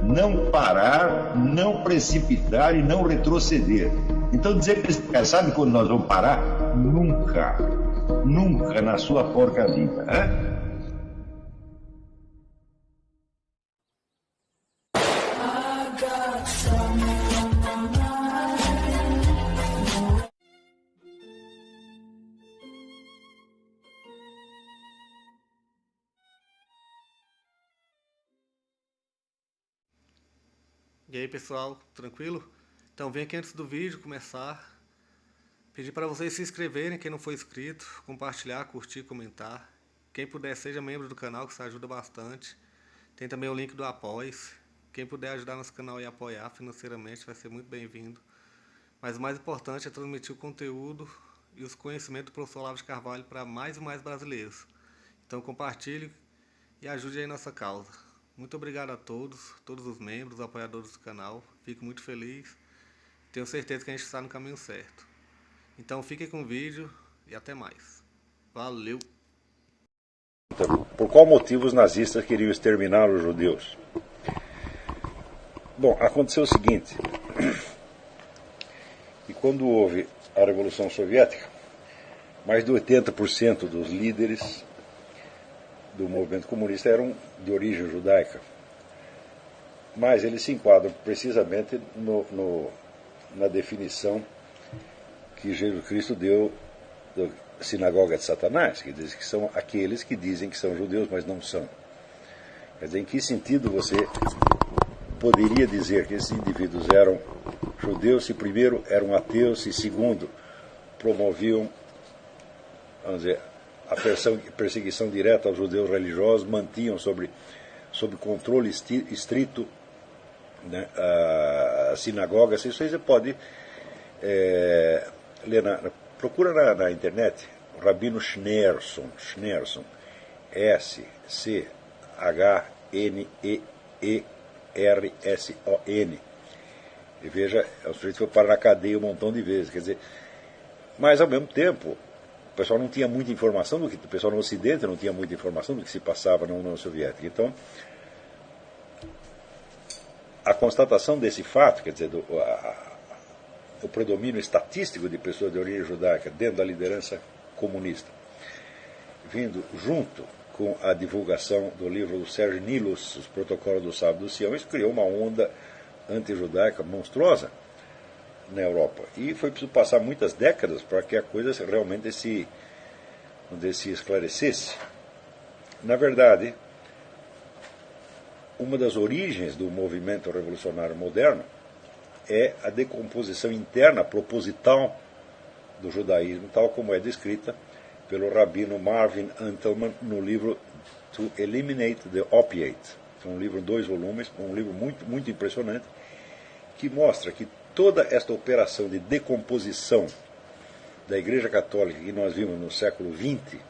não parar, não precipitar e não retroceder. Então dizer para esse cara, sabe quando nós vamos parar? Nunca. Nunca na sua porca vida. Né? E aí pessoal, tranquilo? Então vem aqui antes do vídeo começar, pedir para vocês se inscreverem, quem não for inscrito, compartilhar, curtir, comentar. Quem puder seja membro do canal, que isso ajuda bastante. Tem também o link do Apoia-se. Quem puder ajudar nosso canal e apoiar financeiramente vai ser muito bem-vindo. Mas o mais importante é transmitir o conteúdo e os conhecimentos do professor Olavo de Carvalho para mais e mais brasileiros. Então compartilhe e ajude aí nossa causa. Muito obrigado a todos os membros, apoiadores do canal. Fico muito feliz. Tenho certeza que a gente está no caminho certo. Então fiquem com o vídeo e até mais. Valeu! Por qual motivo os nazistas queriam exterminar os judeus? Bom, aconteceu o seguinte. E quando houve a Revolução Soviética, mais de 80% dos líderes do movimento comunista eram de origem judaica. Mas eles se enquadram precisamente na definição que Jesus Cristo deu da sinagoga de Satanás, que diz que são aqueles que dizem que são judeus, mas não são. Quer dizer, em que sentido você poderia dizer que esses indivíduos eram judeus se primeiro eram ateus e segundo promoviam, vamos dizer, a perseguição direta aos judeus religiosos, mantinham sob controle estrito, né, as sinagogas. Isso aí você pode ler, procura na internet, o Rabino Schneerson, S-C-H-N-E-E-R-S-O-N. E veja, o sujeito foi parar na cadeia um montão de vezes. Quer dizer, mas ao mesmo tempo, o pessoal não tinha muita informação o pessoal no Ocidente não tinha muita informação do que se passava na União Soviética. Então, a constatação desse fato, quer dizer, o predomínio estatístico de pessoas de origem judaica dentro da liderança comunista, vindo junto com a divulgação do livro do Serge Nilus, Os Protocolos do Sábado do Sião, isso criou uma onda anti-judaica monstruosa na Europa. E foi preciso passar muitas décadas para que a coisa realmente se esclarecesse. Na verdade, uma das origens do movimento revolucionário moderno é a decomposição interna proposital do judaísmo, tal como é descrita pelo rabino Marvin Antelman no livro To Eliminate the Opiate. É um livro em 2 volumes, um livro muito, muito impressionante, que mostra que toda esta operação de decomposição da Igreja Católica que nós vimos no século XX,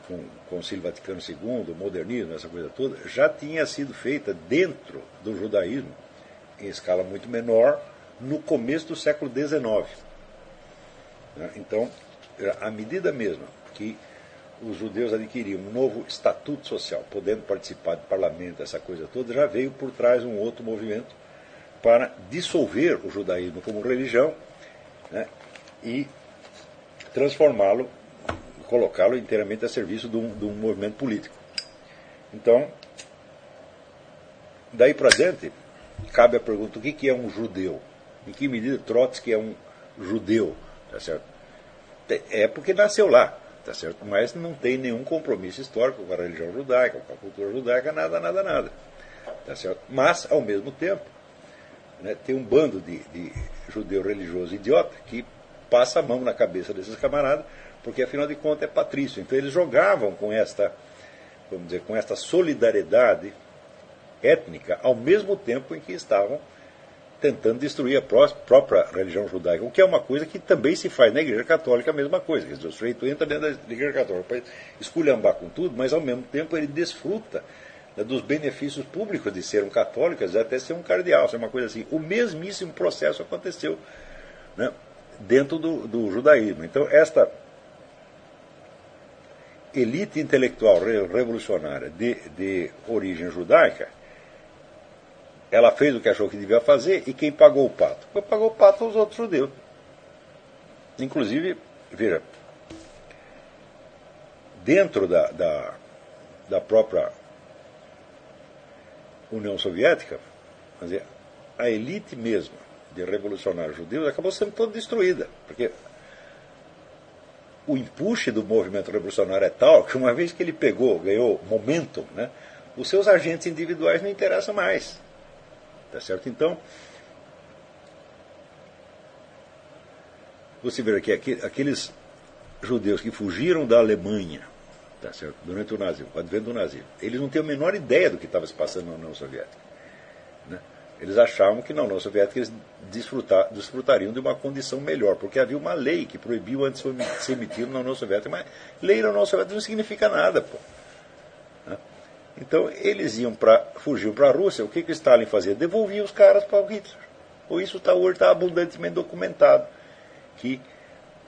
com o Concílio Vaticano II, o modernismo, essa coisa toda, já tinha sido feita dentro do judaísmo, em escala muito menor, no começo do século XIX. Então, à medida mesmo que os judeus adquiriam um novo estatuto social, podendo participar do parlamento, essa coisa toda, já veio por trás um outro movimento para dissolver o judaísmo como religião, né, e transformá-lo, colocá-lo inteiramente a serviço de um movimento político. Então, daí para diante, cabe a pergunta: o que é um judeu? Em que medida Trotsky é um judeu? Tá certo? É porque nasceu lá, tá certo? Mas não tem nenhum compromisso histórico com a religião judaica, com a cultura judaica, nada. Tá certo? Mas, ao mesmo tempo, né, tem um bando de judeu religioso idiota que passa a mão na cabeça desses camaradas, porque afinal de contas é patrício. Então eles jogavam com esta, vamos dizer, com esta solidariedade étnica, ao mesmo tempo em que estavam tentando destruir a própria religião judaica, o que é uma coisa que também se faz na Igreja Católica, a mesma coisa. Quer dizer, o sujeito entra dentro da Igreja Católica para esculhambar com tudo, mas ao mesmo tempo ele desfruta, né, dos benefícios públicos de ser um católico, até ser um cardeal, ser uma coisa assim. O mesmíssimo processo aconteceu, né, dentro do judaísmo. Então, esta elite intelectual revolucionária de origem judaica ela fez o que achou que devia fazer, e quem pagou o pato? Quem pagou o pato foram os outros judeus. Inclusive, veja, dentro da própria União Soviética, quer dizer, a elite mesmo de revolucionários judeus acabou sendo toda destruída, porque o empuxe do movimento revolucionário é tal que uma vez que ele ganhou momentum, né, os seus agentes individuais não interessam mais. Tá certo? Então, você vê aqui, aqueles judeus que fugiram da Alemanha, tá certo, durante o nazismo, o advento do nazismo, eles não têm a menor ideia do que estava se passando na União Soviética. Né? Eles achavam que na União Soviética eles desfrutariam de uma condição melhor, porque havia uma lei que proibiu o antissemitismo na União Soviética, mas lei na União Soviética não significa nada, pô. Né? Então, eles fugiam para a Rússia, o que Stalin fazia? Devolvia os caras para o Hitler. Ou isso hoje está abundantemente documentado, que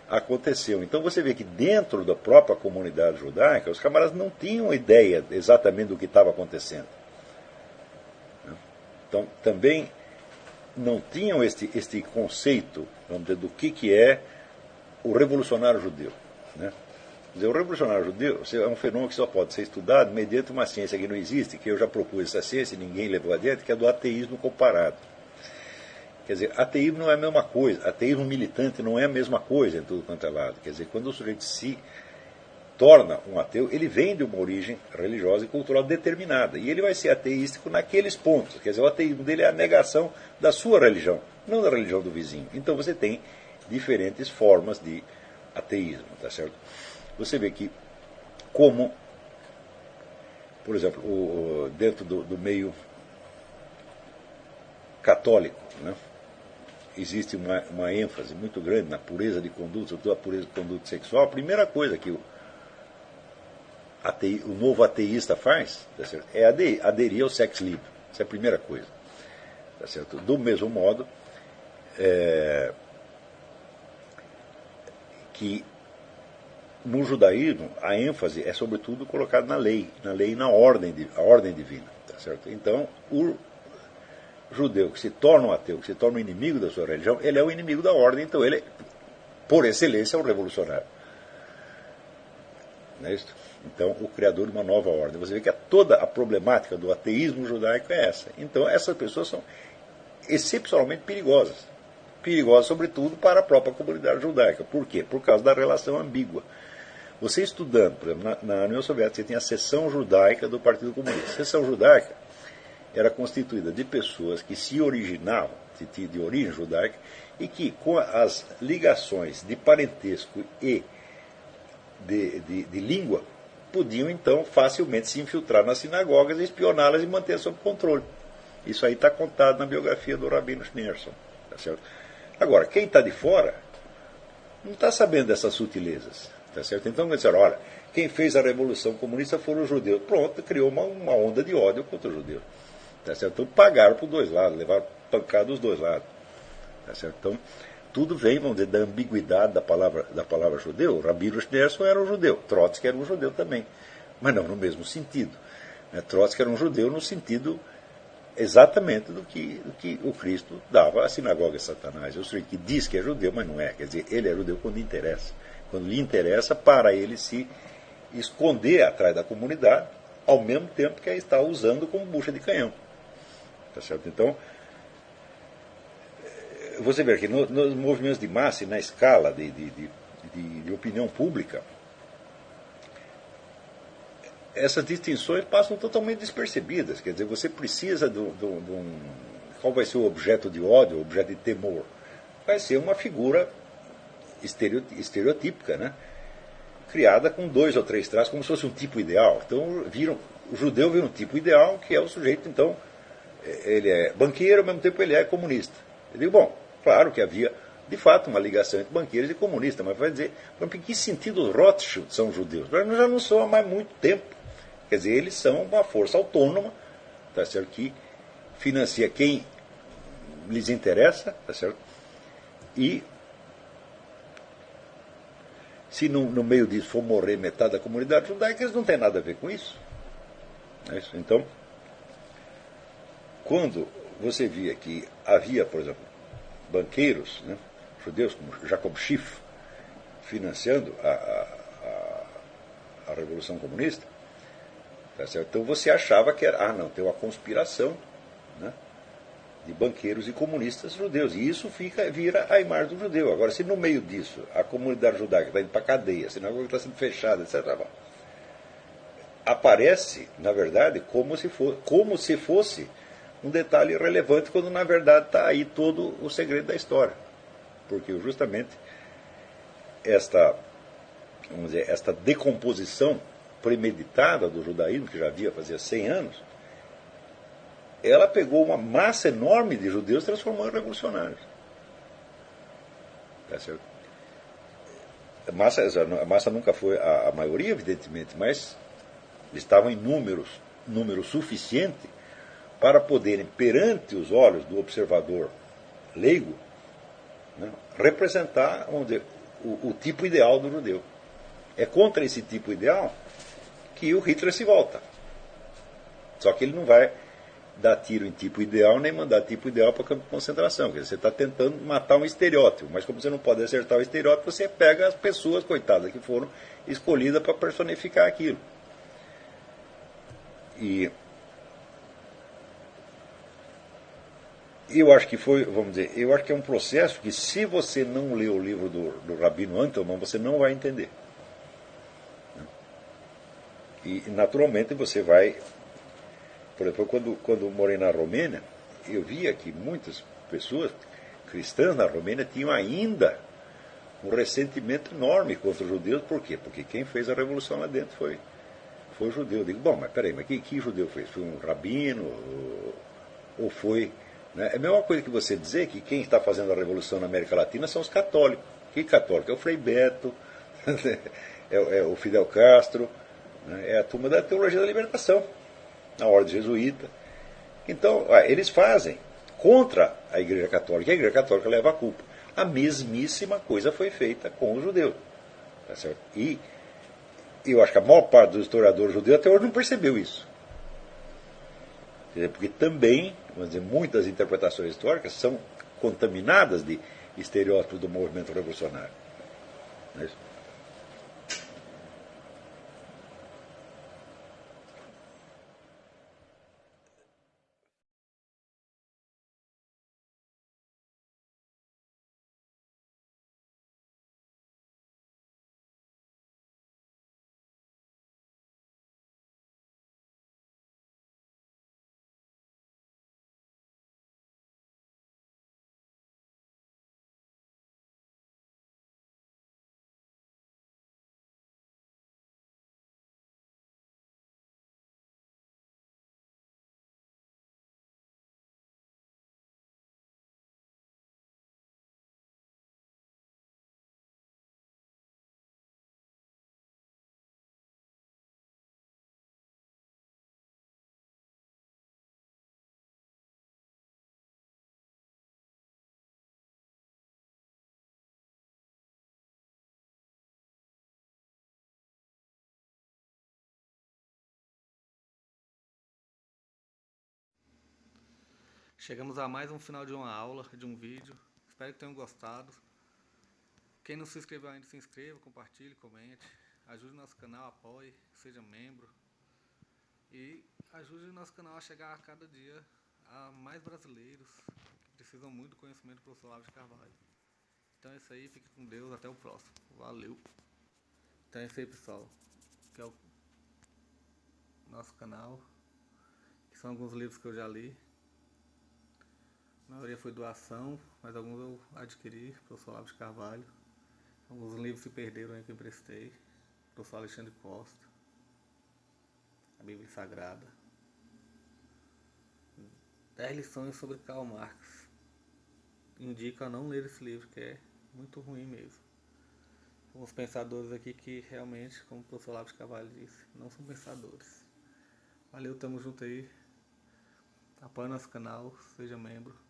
aconteceu. Então você vê que dentro da própria comunidade judaica, os camaradas não tinham ideia exatamente do que estava acontecendo. Então também não tinham este conceito, vamos dizer, do que é o revolucionário judeu. Né? Quer dizer, o revolucionário judeu é um fenômeno que só pode ser estudado mediante uma ciência que não existe, que eu já propus essa ciência e ninguém levou adiante, que é do ateísmo comparado. Quer dizer, ateísmo não é a mesma coisa, ateísmo militante não é a mesma coisa em tudo quanto é lado. Quer dizer, quando o sujeito se torna um ateu, ele vem de uma origem religiosa e cultural determinada. E ele vai ser ateístico naqueles pontos. Quer dizer, o ateísmo dele é a negação da sua religião, não da religião do vizinho. Então você tem diferentes formas de ateísmo, tá certo? Você vê que, como, por exemplo, dentro do meio católico, né? Existe uma ênfase muito grande na pureza de conduta, sobretudo a pureza de conduta sexual. A primeira coisa que o novo ateísta faz, tá certo, é aderir ao sexo livre. Essa é a primeira coisa. Tá certo? Do mesmo modo que no judaísmo a ênfase é sobretudo colocada na lei e na ordem divina. Tá certo? Então, o judeu que se torna um ateu, que se torna um inimigo da sua religião, ele é o inimigo da ordem, então ele, por excelência, é um revolucionário. Não é isso? Então, o criador de uma nova ordem. Você vê que toda a problemática do ateísmo judaico é essa. Então, essas pessoas são excepcionalmente perigosas. Perigosas, sobretudo, para a própria comunidade judaica. Por quê? Por causa da relação ambígua. Você estudando, por exemplo, na União Soviética, você tem a seção judaica do Partido Comunista. A seção judaica era constituída de pessoas que se originavam, de origem judaica, e que, com as ligações de parentesco e de língua, podiam, então, facilmente se infiltrar nas sinagogas, espioná-las e manter sob controle. Isso aí está contado na biografia do Rabino Schneerson. Tá certo? Agora, quem está de fora não está sabendo dessas sutilezas. Tá certo? Então, disseram, olha, quem fez a Revolução Comunista foram os judeus. Pronto, criou uma onda de ódio contra os judeus. Tá certo? Então pagaram por dois lados, levaram pancada dos dois lados. Tá certo? Então, tudo vem, vamos dizer, da ambiguidade da palavra judeu. O Rabino Schneerson era um judeu, Trotsky era um judeu também, mas não no mesmo sentido. Trotsky era um judeu no sentido exatamente do que o Cristo dava à sinagoga de Satanás. Eu sei que diz que é judeu, mas não é. Quer dizer, ele é judeu quando interessa. Quando lhe interessa, para ele se esconder atrás da comunidade, ao mesmo tempo que a está usando como bucha de canhão. Tá certo? Então, você vê que nos movimentos de massa e na escala de opinião pública, essas distinções passam totalmente despercebidas. Quer dizer, você precisa de um... Qual vai ser o objeto de ódio, o objeto de temor? Vai ser uma figura estereotípica, né? Criada com 2 ou 3 traços, como se fosse um tipo ideal. Então, o judeu vira um tipo ideal, que é o sujeito, então, ele é banqueiro, ao mesmo tempo ele é comunista. Eu digo, bom, claro que havia, de fato, uma ligação entre banqueiros e comunistas, mas vai dizer, em que sentido os Rothschild são judeus? Já não são há mais muito tempo. Quer dizer, eles são uma força autônoma, tá certo, que financia quem lhes interessa, tá certo? E se no meio disso for morrer metade da comunidade judaica, eles não têm nada a ver com isso. É isso. Então, quando você via que havia, por exemplo, banqueiros, né, judeus como Jacob Schiff, financiando a Revolução Comunista. Tá certo? Então você achava que era, não, tem uma conspiração, né, de banqueiros e comunistas judeus. E isso vira a imagem do judeu. Agora, se no meio disso a comunidade judaica está indo para a cadeia, a sinagoga está sendo fechada, etc., aparece, na verdade, como se fosse um detalhe relevante, quando na verdade está aí todo o segredo da história. Porque justamente esta decomposição premeditada do judaísmo, que já havia fazia 100 anos, ela pegou uma massa enorme de judeus e transformou em revolucionários. Tá certo? A massa nunca foi a maioria, evidentemente, mas estavam em número suficiente para poderem, perante os olhos do observador leigo, né, representar, vamos dizer, o tipo ideal do judeu. É contra esse tipo ideal que o Hitler se volta. Só que ele não vai dar tiro em tipo ideal, nem mandar tipo ideal para campo de concentração. Quer dizer, você está tentando matar um estereótipo, mas como você não pode acertar o estereótipo, você pega as pessoas, coitadas, que foram escolhidas para personificar aquilo. E eu acho que foi, vamos dizer, eu acho que é um processo que, se você não ler o livro do Rabino Antelman, você não vai entender. E naturalmente você vai, por exemplo, quando eu morei na Romênia, eu via que muitas pessoas cristãs na Romênia tinham ainda um ressentimento enorme contra os judeus. Por quê? Porque quem fez a revolução lá dentro foi o judeu. Eu digo, bom, mas peraí, mas que judeu fez? Foi um rabino? Ou foi... Né? É a mesma coisa que você dizer que quem está fazendo a revolução na América Latina são os católicos. Que católico? É o Frei Beto, é o Fidel Castro, né? É a turma da teologia da libertação, a ordem jesuíta. Então, eles fazem contra a Igreja Católica, e a Igreja Católica leva a culpa. A mesmíssima coisa foi feita com os judeus. Tá certo? E eu acho que a maior parte dos historiadores judeus até hoje não percebeu isso. Porque também, vamos dizer, muitas interpretações históricas são contaminadas de estereótipos do movimento revolucionário. Não é isso? Chegamos a mais um final de uma aula, de um vídeo. Espero que tenham gostado. Quem não se inscreveu ainda, se inscreva, compartilhe, comente. Ajude o nosso canal, apoie, seja membro. E ajude o nosso canal a chegar a cada dia a mais brasileiros que precisam muito do conhecimento do professor Olavo de Carvalho. Então é isso aí, fique com Deus, até o próximo. Valeu! Então é isso aí, pessoal. Que é o nosso canal, que são alguns livros que eu já li. A maioria foi doação, mas alguns eu adquiri, professor Olavo de Carvalho. Alguns livros se perderam aí que eu emprestei, professor Alexandre Costa, a Bíblia Sagrada. 10 lições sobre Karl Marx. Indico a não ler esse livro, que é muito ruim mesmo. Alguns pensadores aqui que realmente, como o professor Olavo de Carvalho disse, não são pensadores. Valeu, tamo junto aí. Apoie nosso canal, seja membro.